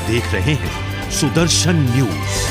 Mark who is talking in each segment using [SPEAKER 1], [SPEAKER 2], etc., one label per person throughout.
[SPEAKER 1] देख रहे हैं सुदर्शन न्यूज।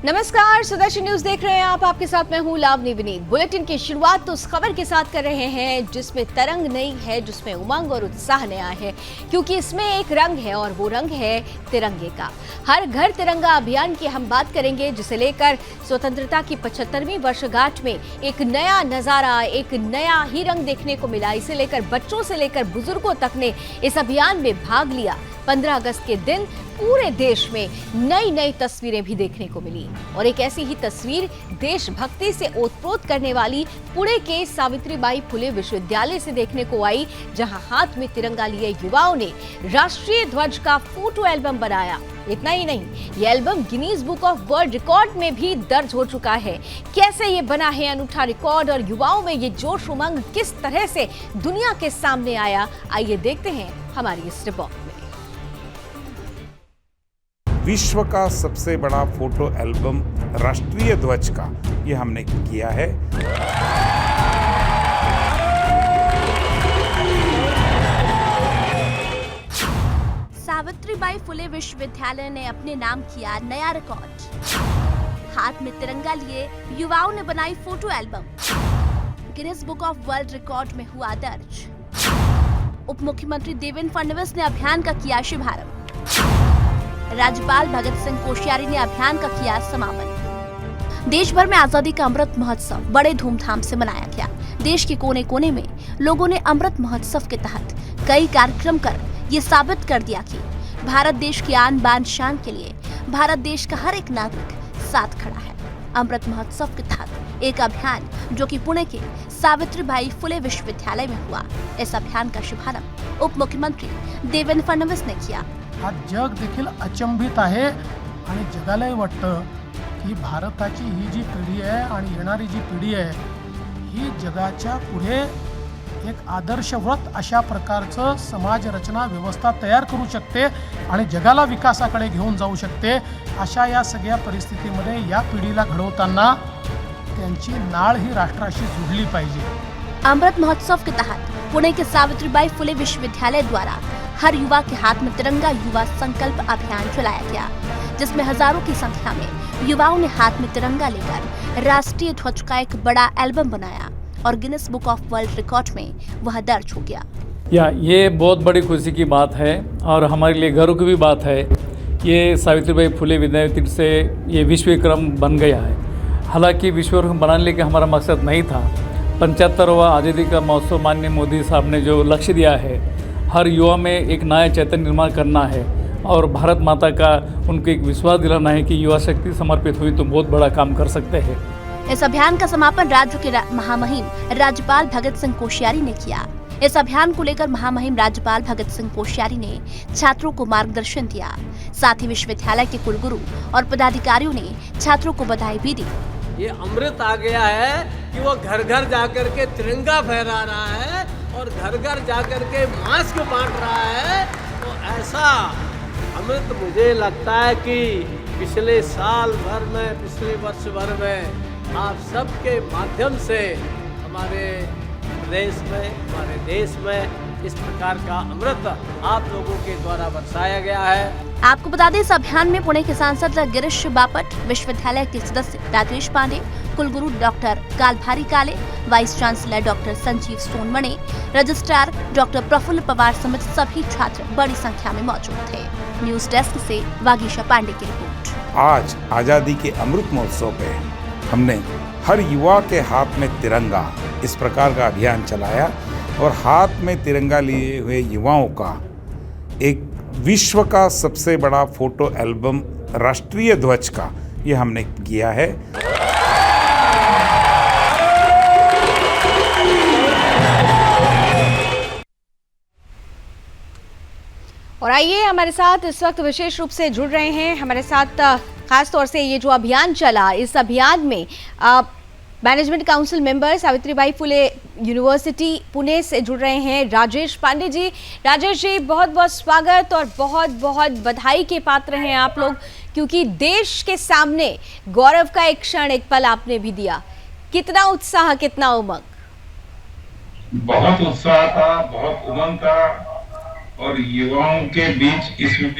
[SPEAKER 2] नमस्कार, सुदर्शन न्यूज देख रहे हैं आप। आपके साथ मैं हूं लावनी विनीत। बुलेटिन की शुरुआत तो उस खबर के साथ कर रहे हैं जिसमें तरंग नई है, जिसमें उमंग और उत्साह नया है, क्योंकि इसमें एक रंग है और वो रंग है तिरंगे का। हर घर तिरंगा अभियान की हम बात करेंगे, जिसे लेकर स्वतंत्रता की 75वीं वर्षगांठ में एक नया नजारा, एक नया ही रंग देखने को मिला। इसे लेकर बच्चों से लेकर बुजुर्गों तक ने इस अभियान में भाग लिया। 15 अगस्त के दिन पूरे देश में नई नई तस्वीरें भी देखने को मिली और एक ऐसी ही तस्वीर देशभक्ति से ओतप्रोत करने वाली पुणे के सावित्रीबाई फुले विश्वविद्यालय से देखने को आई, जहां हाथ में तिरंगा लिए युवाओं ने राष्ट्रीय ध्वज का फोटो एल्बम बनाया। इतना ही नहीं, ये album Guinness book of world record में भी दर्ज हो चुका है। कैसे ये बना है अनूठा रिकॉर्ड और युवाओं में ये जोश उमंग किस तरह से दुनिया के सामने आया, आइए देखते हैं हमारी इस रिपोर्ट में।
[SPEAKER 3] विश्व का सबसे बड़ा फोटो एल्बम राष्ट्रीय ध्वज का ये हमने किया है।
[SPEAKER 4] सावित्रीबाई फुले विश्वविद्यालय ने अपने नाम किया नया रिकॉर्ड। हाथ में तिरंगा लिए युवाओं ने बनाई photo album. Guinness book of world record में हुआ दर्ज। उप मुख्यमंत्री देवेंद्र फडणवीस ने अभियान का किया शुभारंभ। राज्यपाल भगत सिंह कोश्यारी ने अभियान का किया समापन। देश भर में आजादी का अमृत महोत्सव बड़े धूमधाम से मनाया गया। देश के कोने कोने में लोगों ने अमृत महोत्सव के तहत कई कार्यक्रम कर ये साबित कर दिया कि भारत देश की आन बान शान के लिए भारत देश का हर एक नागरिक साथ खड़ा है। अमृत महोत्सव के तहत एक अभियान जो कि पुणे के सावित्रीबाई फुले विश्वविद्यालय में हुआ, इस अभियान का शुभारंभ उप मुख्यमंत्री देवेंद्र फडणवीस ने किया।
[SPEAKER 5] आज जग देखील अचंबित आहे आणि जगालाही वाटतं की भारताची ही जी पिढी आहे आणि येणारी जी पिढी आहे ही जगाच्या पुढे एक आदर्शवत अशा प्रकारचं समाज रचना व्यवस्था तयार करू शकते आणि जगाला विकासाकडे घेऊन जाऊ शकते। अशा या सगळ्या परिस्थितीमध्ये या पिढीला घडवताना त्यांची नाळ ही राष्ट्राशी जुडली पाहिजे।
[SPEAKER 4] अमृत महोत्सव के तहत पुणे के सावित्रीबाई फुले विश्वविद्यालय द्वारा हर युवा के हाथ में तिरंगा युवा संकल्प अभियान चलाया गया, जिसमें हजारों की संख्या में युवाओं ने हाथ में तिरंगा लेकर राष्ट्रीय ध्वज का एक बड़ा एल्बम बनाया और Guinness book of world record में वह दर्ज हो गया।
[SPEAKER 6] ये बहुत बड़ी खुशी की बात है और हमारे लिए गर्व की भी बात है। ये सावित्रीबाई फुले विद्यापीठ से ये विश्व विक्रम बन गया है। हालांकि विश्व विक्रम बनाने का हमारा मकसद नहीं था। 75वां आज़ादी का महोत्सव माननीय मोदी साहब ने जो लक्ष्य दिया है, हर युवा में एक नया चैतन्य निर्माण करना है और भारत माता का उनको एक विश्वास दिलाना है कि युवा शक्ति समर्पित हुई तो बहुत बड़ा काम कर सकते हैं।
[SPEAKER 4] इस अभियान का समापन राज्य के महामहिम राज्यपाल भगत सिंह कोश्यारी ने किया। इस अभियान को लेकर महामहिम राज्यपाल भगत सिंह कोश्यारी ने छात्रों को मार्गदर्शन दिया। साथ ही विश्वविद्यालय के कुलगुरु और पदाधिकारियों ने छात्रों को बधाई भी दी।
[SPEAKER 7] ये अमृत आ गया है कि वो घर घर जाकर के तिरंगा फहरा रहा है और घर घर जाकर के मास्क बांट रहा है। तो ऐसा अमृत मुझे लगता है कि पिछले साल भर में, पिछले वर्ष भर में आप सबके माध्यम से हमारे प्रदेश में, हमारे देश में इस प्रकार का अमृत आप लोगों के द्वारा बरसाया गया है।
[SPEAKER 4] आपको बता दें, इस अभियान में पुणे के सांसद गिरीश बापट, विश्वविद्यालय के सदस्य राजेश पांडे, कुलगुरु doctor Kalbhari Kale, vice chancellor doctor Sanjeev Sonmane, registrar doctor Praful Pawar समेत सभी छात्र बड़ी संख्या में मौजूद थे। न्यूज डेस्क से वागीशा पांडे की रिपोर्ट।
[SPEAKER 3] आज आज़ादी के अमृत महोत्सव पे हमने हर युवा के हाथ में तिरंगा इस प्रकार का अभियान चलाया और हाथ में तिरंगा लिए हुए युवाओं का एक विश्व का सबसे बड़ा फोटो एल्बम राष्ट्रीय ध्वज का ये हमने किया है।
[SPEAKER 2] और आइए, हमारे साथ इस वक्त विशेष रूप से जुड़ रहे हैं हमारे साथ खास तौर से ये जो अभियान चला, इस अभियान में management council member Savitribai Phule university Pune से जुड़ रहे हैं राजेश पांडे जी। राजेश जी, बहुत बहुत स्वागत और बहुत बहुत बधाई के पात्र हैं आप लोग, क्योंकि देश के सामने गौरव का एक क्षण, एक पल आपने भी दिया। कितना उत्साह, कितना उमंग।
[SPEAKER 3] बहुत उत्साह था, बहुत उमंग था और युवाओं के बीच इसमें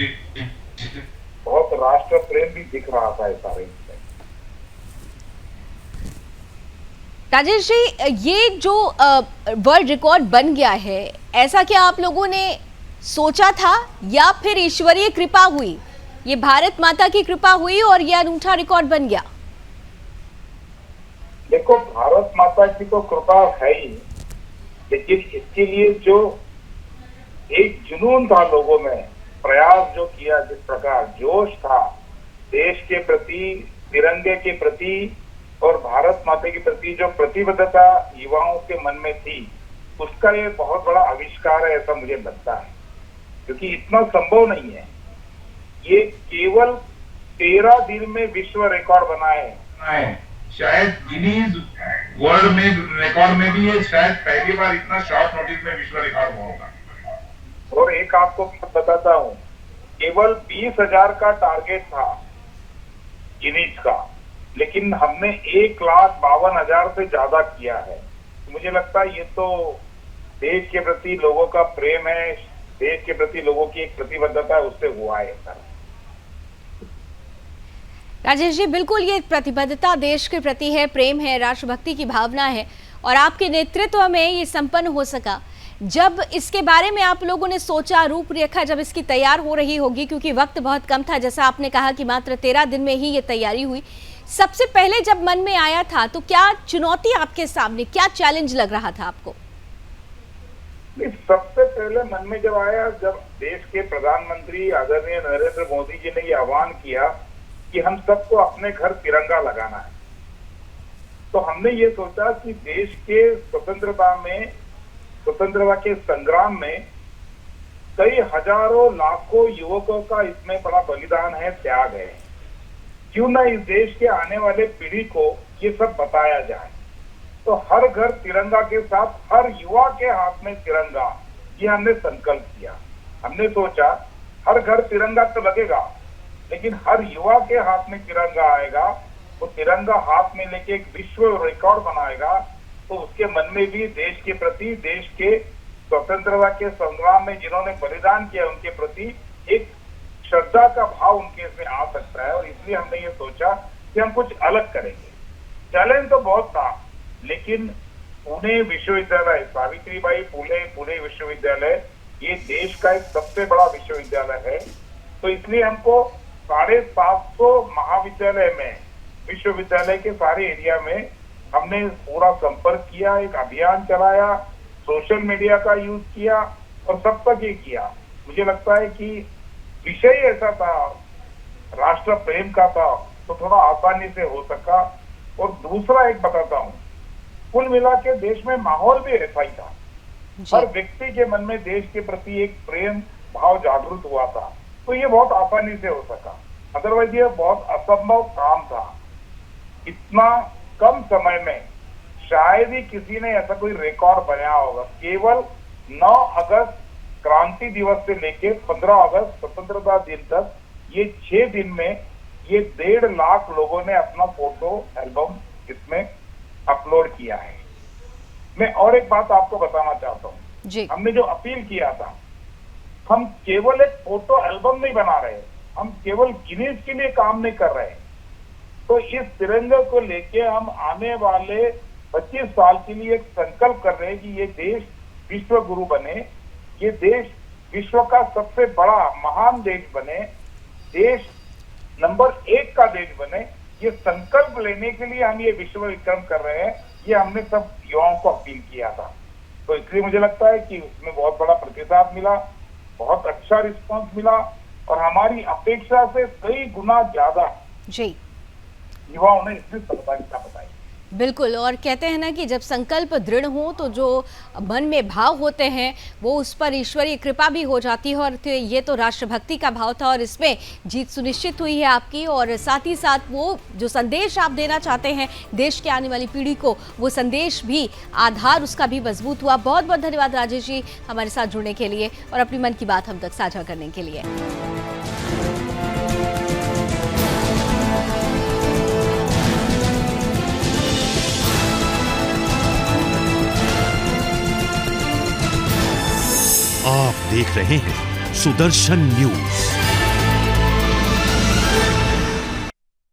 [SPEAKER 3] बहुत राष्ट्र प्रेम भी दिख रहा था इस सारे में।
[SPEAKER 2] राजेश जी, ये जो वर्ल्ड रिकॉर्ड बन गया है, ऐसा क्या आप लोगों ने सोचा था या फिर ईश्वरीय कृपा हुई? ये भारत माता की कृपा हुई और ये अनूठा रिकॉर्ड बन गया?
[SPEAKER 3] देखो, भारत माता की तो कृपा है ही, लेकिन इसके लिए जो एक जुनून था लोगों में, प्रयास जो किया, जिस प्रकार जोश था देश के प्रति, तिरंगे के प्रति और भारत माता के प्रति जो प्रतिबद्धता युवाओं के मन में थी, उसका ये बहुत बड़ा आविष्कार है, ऐसा मुझे लगता है। क्योंकि इतना संभव नहीं है। ये केवल 13 दिन में विश्व रिकॉर्ड बनाए, शायद गिनीज वर्ल्ड में रिकॉर्ड में भी ये शायद पहली बार इतना शॉर्ट नोटिस में विश्व रिकॉर्ड होगा। और एक आपको बताता हूँ, केवल 20,000 का टारगेट था गिनीज का, लेकिन हमने 1,52,000 से ज्यादा किया है। तो मुझे लगता है ये तो देश के प्रति लोगों का प्रेम है, देश के प्रति लोगों की एक प्रतिबद्धता है, उससे हुआ है सर।
[SPEAKER 2] राजेश जी, बिल्कुल ये प्रतिबद्धता देश के प्रति है, प्रेम है, राष्ट्रभक्ति की भावना है और आपके नेतृत्व में ये संपन्न हो सका। जब इसके बारे में आप लोगों ने सोचा, रूपरेखा जब इसकी तैयार हो रही होगी, क्योंकि वक्त बहुत कम था, जैसा आपने कहा कि मात्र 13 दिन में ही ये तैयारी हुई, सबसे पहले जब मन में आया था तो क्या चुनौती आपके सामने, क्या चैलेंज लग रहा था आपको?
[SPEAKER 3] सबसे पहले मन में जब आया, जब देश के प्रधानमंत्री आदरणीय नरेंद्र मोदी जी ने ये आह्वान किया कि हम सबको अपने घर तिरंगा लगाना है, तो हमने ये सोचा कि देश के स्वतंत्रता के संग्राम में कई हजारों लाखों युवकों का इसमें बड़ा बलिदान है, त्याग है। क्यों ना इस देश के आने वाले पीढ़ी को ये सब बताया जाए। तो हर घर तिरंगा के साथ, हर युवा के हाथ में तिरंगा, ये हमने संकल्प किया। हमने सोचा हर घर तिरंगा तो लगेगा, लेकिन हर युवा के हाथ में तिरंगा आएगा, वो तिरंगा हाथ में लेके एक विश्व रिकॉर्ड बनाएगा, तो उसके मन में भी देश के प्रति, देश के स्वतंत्रता के संग्राम में जिन्होंने बलिदान किया उनके प्रति एक श्रद्धा का भाव उनके इसमें आ सकता है। और इसलिए हमने ये सोचा कि हम कुछ अलग करेंगे। चैलेंज तो बहुत था, लेकिन पुणे विश्वविद्यालय, सावित्रीबाई फुले पुणे विश्वविद्यालय, ये देश का एक सबसे बड़ा विश्वविद्यालय है, तो इसलिए हमको 750 महाविद्यालय में, विश्वविद्यालय के सारे एरिया में हमने पूरा संपर्क किया, एक अभियान चलाया, सोशल मीडिया का यूज किया और सब तक ये किया। मुझे लगता है कि विषय ऐसा था, राष्ट्र प्रेम का था, तो थोड़ा आसानी से हो सका। और दूसरा एक बताता हूँ, कुल मिला के देश में माहौल भी ऐसा ही था। हर व्यक्ति के मन में देश के प्रति एक प्रेम भाव जागृत हुआ था, तो ये बहुत आसानी से हो सका। अदरवाइज ये बहुत असंभव काम था। इतना कम समय में शायद ही किसी ने ऐसा कोई रिकॉर्ड बनाया होगा। केवल 9 अगस्त क्रांति दिवस से लेके 15 अगस्त स्वतंत्रता दिन तक, ये 6 दिन में ये 1.5 लाख लोगों ने अपना फोटो एल्बम इसमें अपलोड किया है। मैं और एक बात आपको बताना चाहता हूँ, हमने जो अपील किया था, हम केवल एक फोटो एल्बम नहीं बना रहे, हम केवल गिनीज के लिए काम नहीं कर रहे। तो इस तिरंगे को लेके हम आने वाले 25 साल के लिए एक संकल्प कर रहे हैं कि ये देश विश्व गुरु बने, ये देश विश्व का सबसे बड़ा महान देश बने, देश नंबर 1 का देश बने। ये संकल्प लेने के लिए हम ये विश्व विक्रम कर रहे हैं। ये हमने सब युवाओं को अपील किया था, तो इसलिए मुझे लगता है कि उसमें बहुत बड़ा प्रतिसाद मिला, बहुत अच्छा रिस्पांस मिला और हमारी अपेक्षा से कई गुना ज्यादा युवाओं ने इसमें सहभागिता बताई।
[SPEAKER 2] बिल्कुल, और कहते हैं ना कि जब संकल्प दृढ़ हो तो जो मन में भाव होते हैं वो उस पर ईश्वरीय कृपा भी हो जाती है। और ये तो राष्ट्रभक्ति का भाव था और इसमें जीत सुनिश्चित हुई है आपकी। और साथ ही साथ वो जो संदेश आप देना चाहते हैं देश के आने वाली पीढ़ी को, वो संदेश भी, आधार उसका भी मजबूत हुआ। बहुत बहुत धन्यवाद राजेश जी हमारे साथ जुड़ने के लिए और अपनी मन की बात हम तक साझा करने के लिए।
[SPEAKER 1] देख रहे हैं सुदर्शन न्यूज।